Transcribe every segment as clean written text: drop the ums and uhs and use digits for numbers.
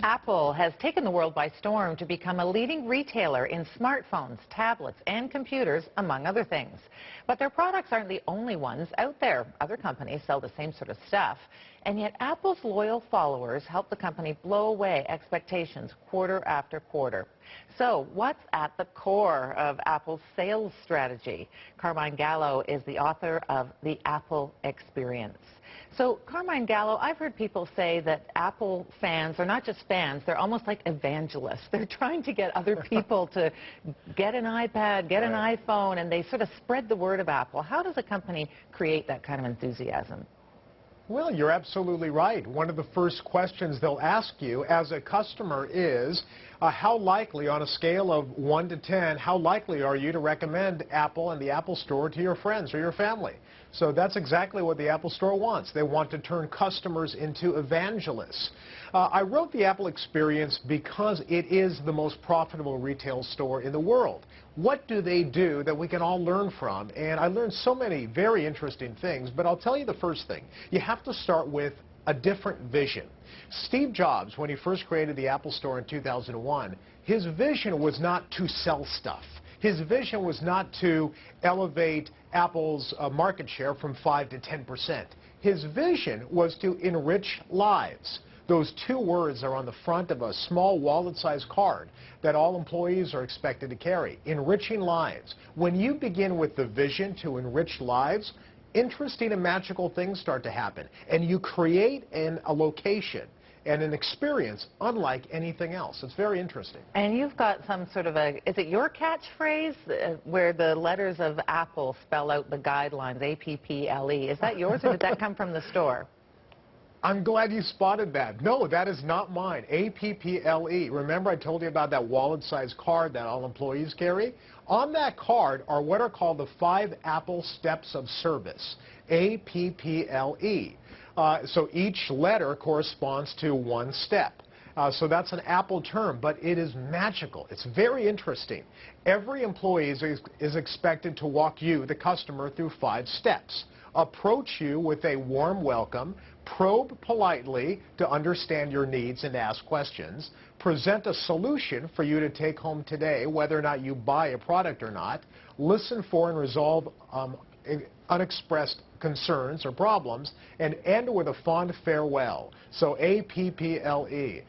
Apple has taken the world by storm to become a leading retailer in smartphones, tablets, and computers, among other things. But their products aren't the only ones out there. Other companies sell the same sort of stuff. And yet Apple's loyal followers help the company blow away expectations quarter after quarter. So what's at the core of Apple's sales strategy? Carmine Gallo is the author of The Apple Experience. So, Carmine Gallo, I've heard people say that Apple fans are not just fans, they're almost like evangelists. They're trying to get other people to get an iPad, get an iPhone, and they sort of spread the word of Apple. How does a company create that kind of enthusiasm? Well, you're absolutely right. One of the first questions they'll ask you as a customer is, how likely, on a scale of 1 to 10, how likely are you to recommend Apple and the Apple Store to your friends or your family? So that's exactly what the Apple Store wants. They want to turn customers into evangelists. I wrote the Apple Experience because it is the most profitable retail store in the world. What do they do that we can all learn from? And I learned so many very interesting things, but I'll tell you the first thing. You have to start with a different vision. Steve Jobs, when he first created the Apple Store in 2001, his vision was not to sell stuff. His vision was not to elevate Apple's market share from 5 to 10%. His vision was to enrich lives. Those two words are on the front of a small wallet-sized card that all employees are expected to carry. Enriching lives. When you begin with the vision to enrich lives, interesting and magical things start to happen. And you create a location and an experience unlike anything else. It's very interesting. And you've got some sort of is it your catchphrase, where the letters of Apple spell out the guidelines, A-P-P-L-E? Is that yours, or did that come from the store? I'm glad you spotted that. No, that is not mine. A-P-P-L-E. Remember I told you about that wallet-sized card that all employees carry? On that card are what are called the 5 Apple Steps of Service. A-P-P-L-E. So each letter corresponds to one step. So that's an Apple term, but it is magical. It's very interesting. Every employee is expected to walk you, the customer, through 5 steps. Approach you with a warm welcome, probe politely to understand your needs and ask questions, present a solution for you to take home today, whether or not you buy a product or not, listen for and resolve unexpressed concerns or problems, and end with a fond farewell. So A-P-P-L-E.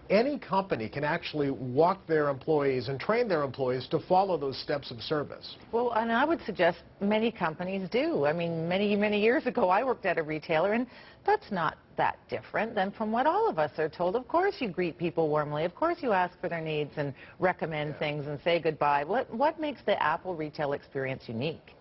Any company can actually walk their employees and train their employees to follow those steps of service. Well, and I would suggest many companies do. I mean, many years ago I worked at a retailer, and that's not that different than from what all of us are told. Of course you greet people warmly. Of course you ask for their needs and recommend things and say goodbye. What makes the Apple retail experience unique?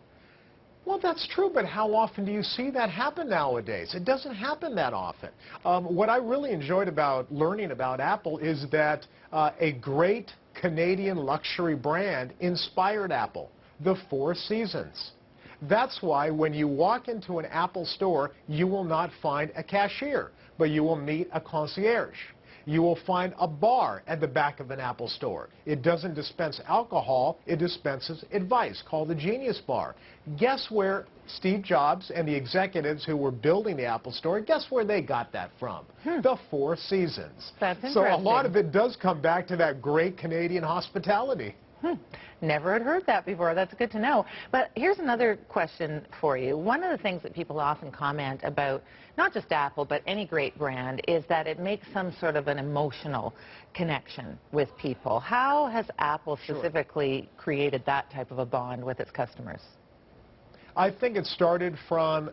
Well, that's true, but how often do you see that happen nowadays? It doesn't happen that often. What I really enjoyed about learning about Apple is that a great Canadian luxury brand inspired Apple, the Four Seasons. That's why when you walk into an Apple store, you will not find a cashier, but you will meet a concierge. You will find a bar at the back of an Apple store. It doesn't dispense alcohol, it dispenses advice, called the Genius Bar. Guess where Steve Jobs and the executives who were building the Apple Store, guess where they got that from? The Four Seasons. That's interesting. So a lot of it does come back to that great Canadian hospitality. Never had heard that before. That's good to know. But here's another question for you. One of the things that people often comment about, not just Apple, but any great brand, is that it makes some sort of an emotional connection with people. How has Apple specifically created that type of a bond with its customers? I think it started from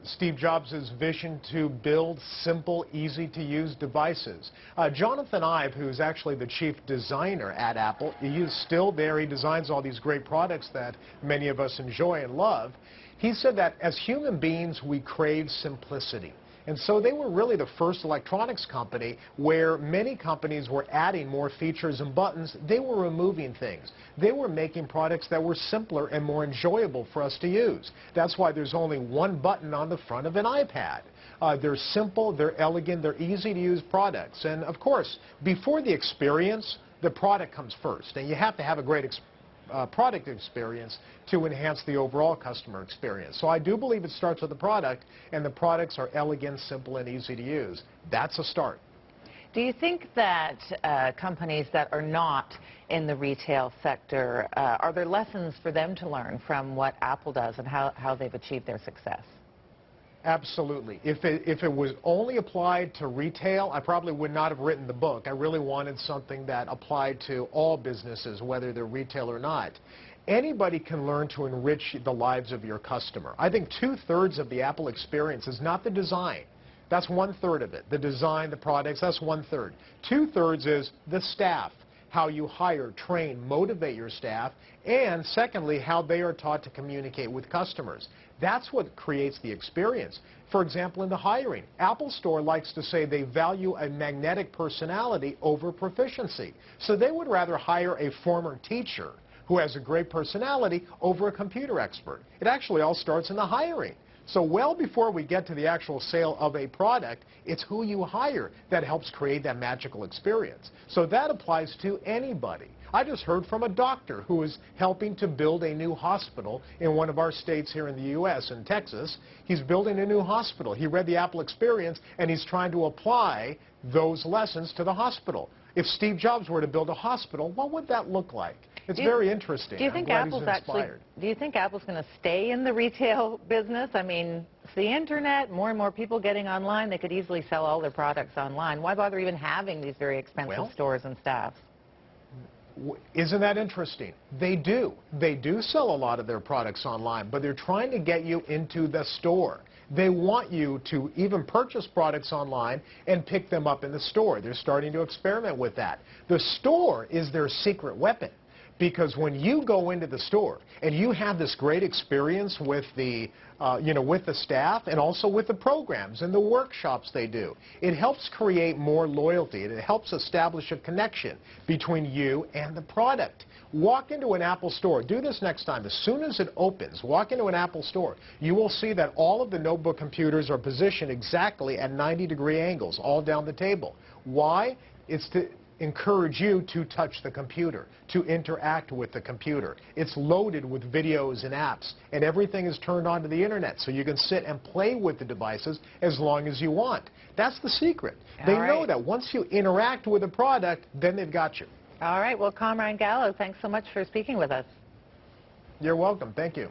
Steve Jobs' vision to build simple, easy-to-use devices. Jonathan Ive, who's actually the chief designer at Apple, he's still there. He designs all these great products that many of us enjoy and love. He said that as human beings, we crave simplicity. And so they were really the first electronics company where many companies were adding more features and buttons. They were removing things. They were making products that were simpler and more enjoyable for us to use. That's why there's only one button on the front of an iPad. They're simple, they're elegant, they're easy to use products. And of course, before the experience, the product comes first. And you have to have a great product experience to enhance the overall customer experience. So I do believe it starts with the product, and the products are elegant, simple, and easy to use. That's a start. Do you think that companies that are not in the retail sector, are there lessons for them to learn from what Apple does and how they've achieved their success? Absolutely. If it was only applied to retail, I probably would not have written the book. I really wanted something that applied to all businesses, whether they're retail or not. Anybody can learn to enrich the lives of your customer. I think 2/3 of the Apple experience is not the design. That's 1/3 of it. The design, the products, that's 1/3. 2/3 is the staff, how you hire, train, motivate your staff, and secondly, how they are taught to communicate with customers. That's what creates the experience. For example, in the hiring, Apple Store likes to say they value a magnetic personality over proficiency. So they would rather hire a former teacher who has a great personality over a computer expert. It actually all starts in the hiring. So well before we get to the actual sale of a product, it's who you hire that helps create that magical experience. So that applies to anybody. I just heard from a doctor who is helping to build a new hospital in one of our states here in the U.S., in Texas. He's building a new hospital. He read the Apple experience, and he's trying to apply those lessons to the hospital. If Steve Jobs were to build a hospital, what would that look like? It's very interesting. Do you think Apple's going to stay in the retail business? I mean, it's the internet, more and more people getting online. They could easily sell all their products online. Why bother even having these very expensive stores and staffs? Isn't that interesting? They do. They do sell a lot of their products online, but they're trying to get you into the store. They want you to even purchase products online and pick them up in the store. They're starting to experiment with that. The store is their secret weapon. Because when you go into the store and you have this great experience with the, with the staff and also with the programs and the workshops they do, it helps create more loyalty and it helps establish a connection between you and the product. Walk into an Apple store. Do this next time. As soon as it opens, walk into an Apple store. You will see that all of the notebook computers are positioned exactly at 90-degree angles all down the table. Why? It's to encourage you to touch the computer, to interact with the computer. It's loaded with videos and apps, and everything is turned on to the internet, so you can sit and play with the devices as long as you want. That's the secret. They know that once you interact with a product, then they've got you. All right. Well, Kamran Gallo, thanks so much for speaking with us. You're welcome. Thank you.